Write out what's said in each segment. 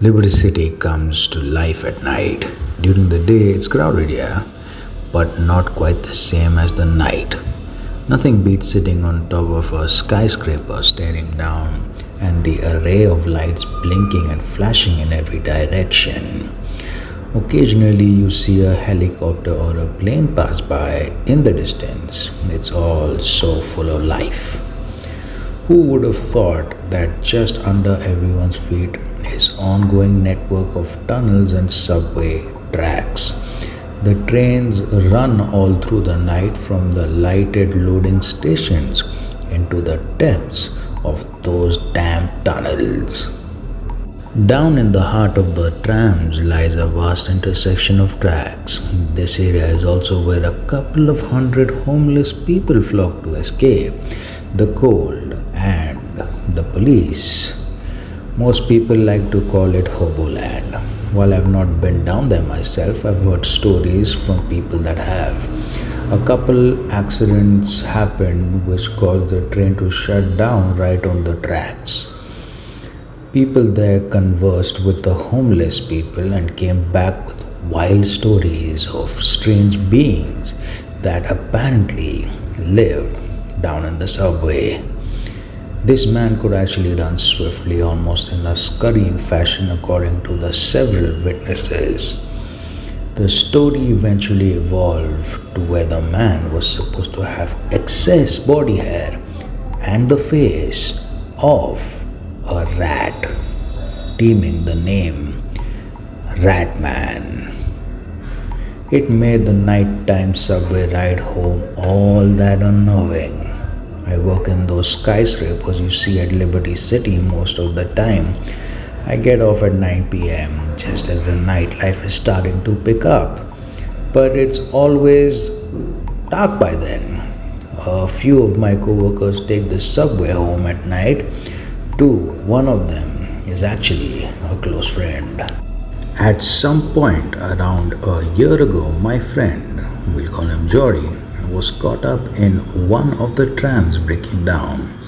Liberty City comes to life at night. During the day, it's crowded, yeah, but not quite the same as the night. Nothing beats sitting on top of a skyscraper staring down and the array of lights blinking and flashing in every direction. Occasionally, you see a helicopter or a plane pass by in the distance. It's all so full of life. Who would have thought that just under everyone's feet is ongoing network of tunnels and subway tracks? The trains run all through the night from the lighted loading stations into the depths of those damn tunnels. Down in the heart of the trams lies a vast intersection of tracks. This area is also where a couple of hundred homeless people flock to escape the cold and the police. Most people like to call it Hoboland. While I've not been down there myself, I've heard stories from people that have. A couple accidents happened which caused the train to shut down right on the tracks. People there conversed with the homeless people and came back with wild stories of strange beings that apparently lived down in the subway. This man could actually run swiftly, almost in a scurrying fashion, according to the several witnesses. The story eventually evolved to where the man was supposed to have excess body hair and the face of a rat, deeming the name Ratman. It made the nighttime subway ride home all that unnerving. I work in those skyscrapers you see at Liberty City most of the time. I get off at 9 p.m. just as the nightlife is starting to pick up. But it's always dark by then. A few of my coworkers take the subway home at night too. One of them is actually a close friend. At some point around a year ago, my friend, we'll call him Jory, was caught up in one of the trams breaking down.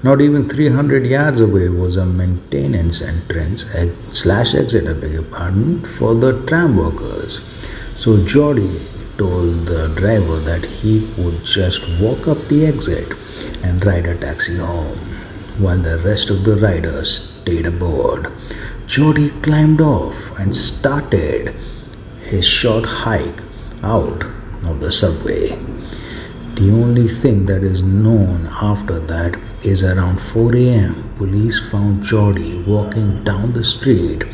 Not even 300 yards away was a maintenance entrance slash exit, I beg your pardon, for the tram workers. So Jory told the driver that he would just walk up the exit and ride a taxi home, while the rest of the riders stayed aboard. Jody climbed off and started his short hike out of the subway. The only thing that is known after that is around 4 a.m. police found Jody walking down the street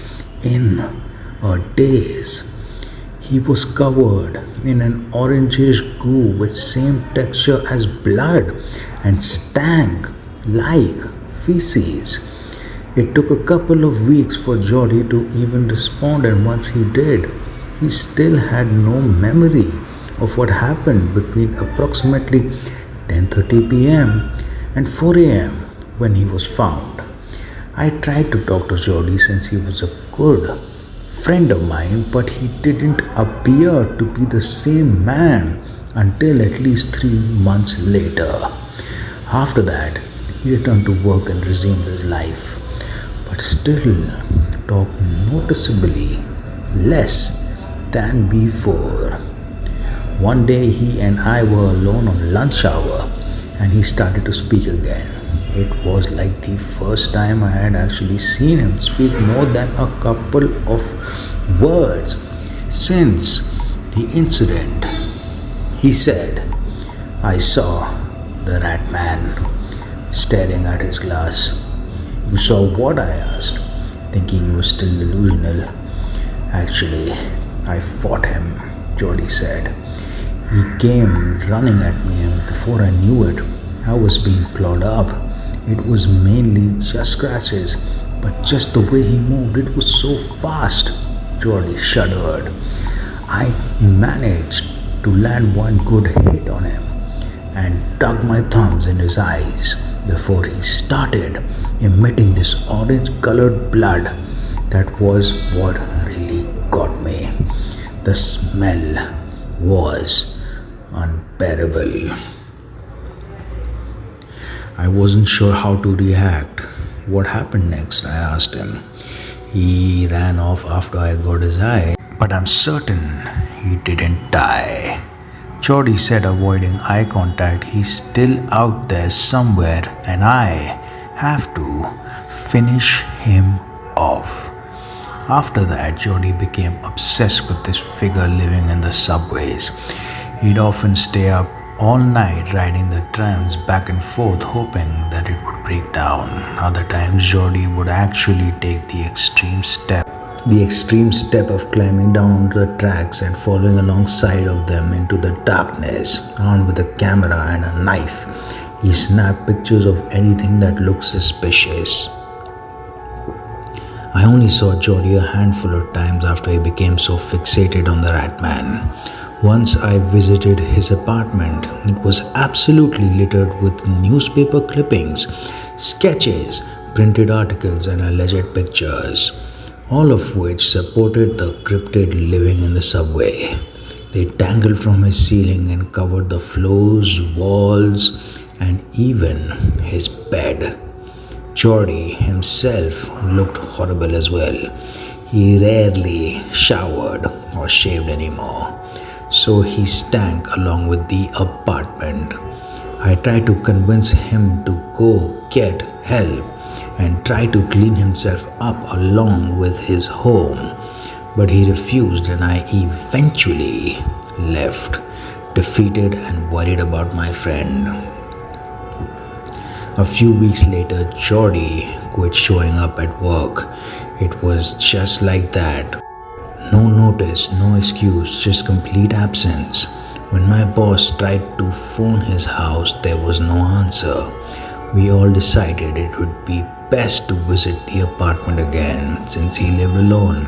in a daze. He was covered in an orangish goo with same texture as blood and stank like feces. It took a couple of weeks for Jody to even respond, and once he did, he still had no memory of what happened between approximately 10:30 p.m. and 4 a.m. when he was found. I tried to talk to Jody since he was a good friend of mine, but he didn't appear to be the same man until at least 3 months later. After that, he returned to work and resumed his life, but still talked noticeably less than before. One day he and I were alone on lunch hour and he started to speak again. It was like the first time I had actually seen him speak more than a couple of words since the incident. He said, "I saw the rat man staring at his glass." "You saw what?" I asked, thinking he was still delusional. "Actually, I fought him," Jody said. "He came running at me, and before I knew it, I was being clawed up. It was mainly just scratches, but just the way he moved, it was so fast." Jody shuddered. "I managed to land one good hit on him and dug my thumbs in his eyes before he started emitting this orange colored blood. That was what really got me. The smell was unbearable." I wasn't sure how to react. "What happened next?" I asked him. He ran off after I got his eye, but I'm certain he didn't die. Jordy said, avoiding eye contact, he's still out there somewhere and I have to finish him off. After that, Jordy became obsessed with this figure living in the subways. He'd often stay up all night riding the trams back and forth, hoping that it would break down. Other times, Jordy would actually take the extreme step. The extreme step of climbing down onto the tracks and following alongside of them into the darkness, armed with a camera and a knife. He snapped pictures of anything that looked suspicious. I only saw Jordy a handful of times after he became so fixated on the rat man. Once I visited his apartment. It was absolutely littered with newspaper clippings, sketches, printed articles, and alleged pictures, all of which supported the cryptid living in the subway. They dangled from his ceiling and covered the floors, walls, and even his bed. Jordy himself looked horrible as well. He rarely showered or shaved anymore, so he stank along with the apartment. I tried to convince him to go get help and try to clean himself up along with his home, but he refused and I eventually left, defeated and worried about my friend. A few weeks later, Jordy quit showing up at work. It was just like that. No notice, no excuse, just complete absence. When my boss tried to phone his house, there was no answer. We all decided it would be best to visit the apartment again since he lived alone.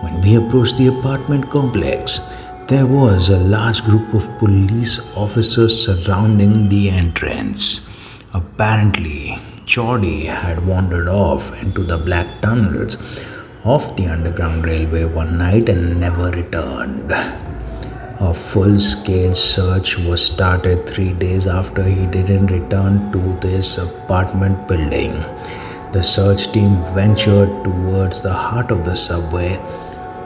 When we approached the apartment complex, there was a large group of police officers surrounding the entrance. Apparently, Jordy had wandered off into the black tunnels of the Underground Railway one night and never returned. A full-scale search was started 3 days after he didn't return to this apartment building. The search team ventured towards the heart of the subway,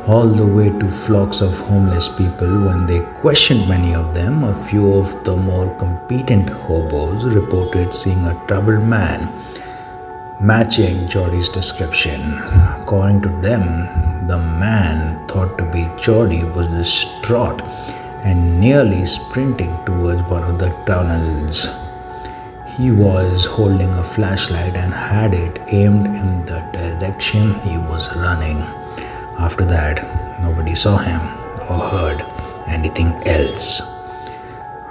all the way to flocks of homeless people. When they questioned many of them, a few of the more competent hobos reported seeing a troubled man matching Jordy's description. According to them, the man thought to be Jordy was distraught and nearly sprinting towards one of the tunnels. He was holding a flashlight and had it aimed in the direction he was running. After that, nobody saw him or heard anything else.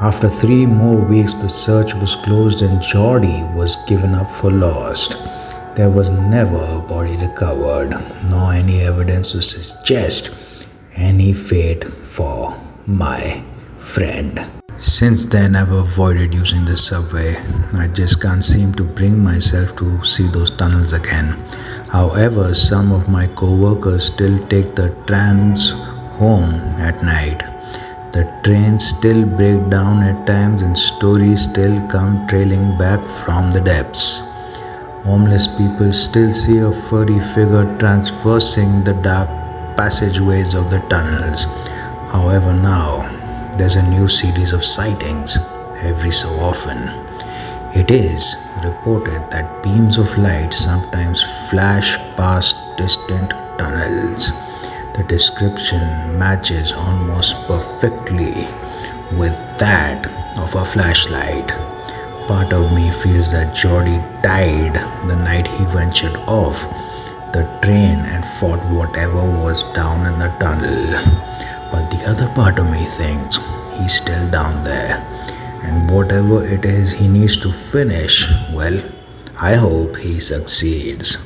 After 3 more weeks, the search was closed and Jordy was given up for lost. There was never a body recovered, nor any evidence to suggest any fate for my friend. Since then, I've avoided using the subway. I just can't seem to bring myself to see those tunnels again. However, some of my co-workers still take the trams home at night. The trains still break down at times and stories still come trailing back from the depths. Homeless people still see a furry figure traversing the dark passageways of the tunnels. However, now there's a new series of sightings every so often. It is reported that beams of light sometimes flash past distant tunnels. The description matches almost perfectly with that of a flashlight. Part of me feels that Jordy died the night he ventured off the train and fought whatever was down in the tunnel. But the other part of me thinks he's still down there, and whatever it is he needs to finish, well, I hope he succeeds.